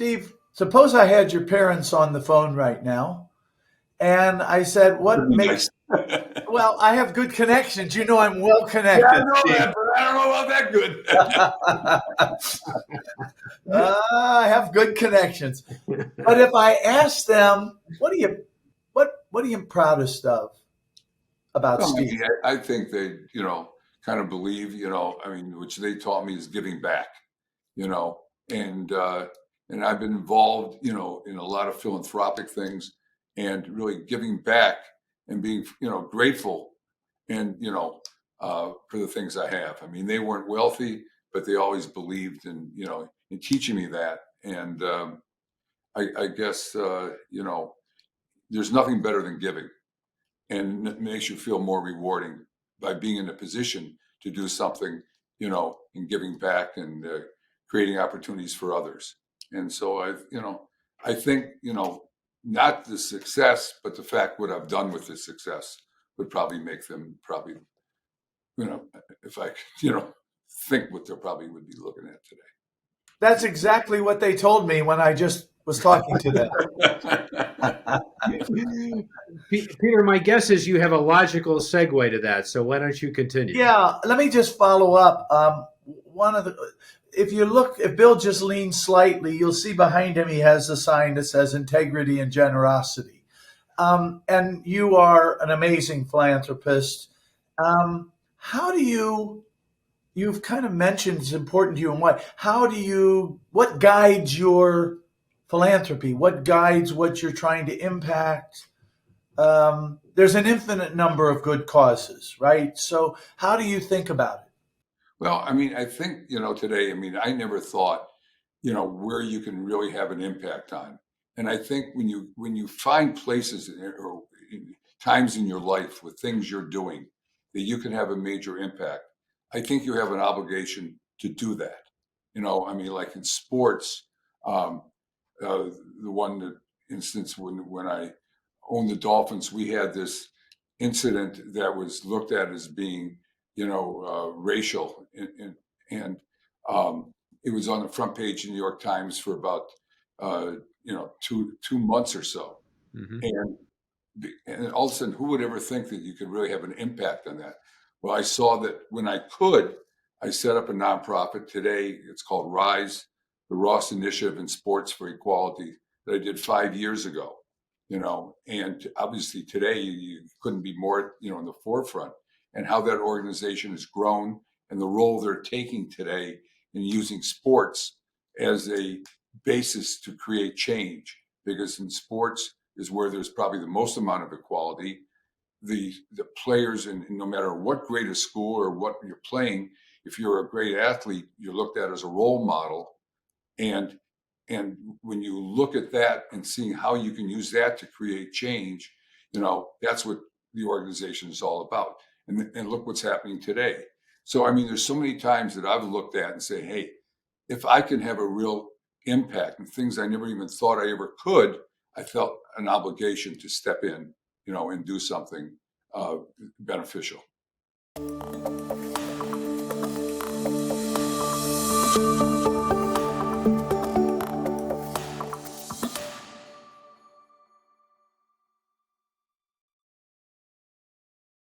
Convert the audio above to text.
Steve, suppose I had your parents on the phone right now, and I said, what makes, well, I have good connections. You know, I'm well connected. Yeah, I know that, but I don't know about that good. I have good connections. But if I ask them, what are you proudest of about Well, Steve? I think they, kind of believe, which they taught me is giving back, and I've been involved, in a lot of philanthropic things and really giving back and being, grateful and, for the things I have. I mean, they weren't wealthy, but they always believed in, in teaching me that. And I guess, there's nothing better than giving, and it makes you feel more rewarding by being in a position to do something, and giving back and creating opportunities for others. And so I think, not the success, but the fact what I've done with the success would probably make them if I, think what they probably would be looking at today. That's exactly what they told me when I just was talking to them. Peter, my guess is you have a logical segue to that. So why don't you continue? Yeah, let me just follow up. If Bill just leans slightly, you'll see behind him he has a sign that says integrity and generosity. And you are an amazing philanthropist. You've kind of mentioned it's important to you and why. What guides your philanthropy? What guides what you're trying to impact? There's an infinite number of good causes, right? So how do you think about it? Well, I think, today, I never thought, where you can really have an impact on. And I think when you find places or times in your life with things you're doing that you can have a major impact, I think you have an obligation to do that. Like in sports, the instance when I owned the Dolphins, we had this incident that was looked at as being, racial, and it was on the front page of the New York Times for about, 2 months or so. Mm-hmm. And all of a sudden, who would ever think that you could really have an impact on that? Well, I saw that when I could, I set up a nonprofit. Today, it's called RISE, the Ross Initiative in Sports for Equality, that I did 5 years ago. And obviously today you couldn't be more, in the forefront, and how that organization has grown and the role they're taking today in using sports as a basis to create change. Because in sports is where there's probably the most amount of equality. The players, and no matter what grade of school or what you're playing, if you're a great athlete, you're looked at as a role model. And when you look at that and seeing how you can use that to create change, that's what the organization is all about. And look what's happening today. So, there's so many times that I've looked at and say, hey, if I can have a real impact and things I never even thought I ever could, I felt an obligation to step in, and do something beneficial.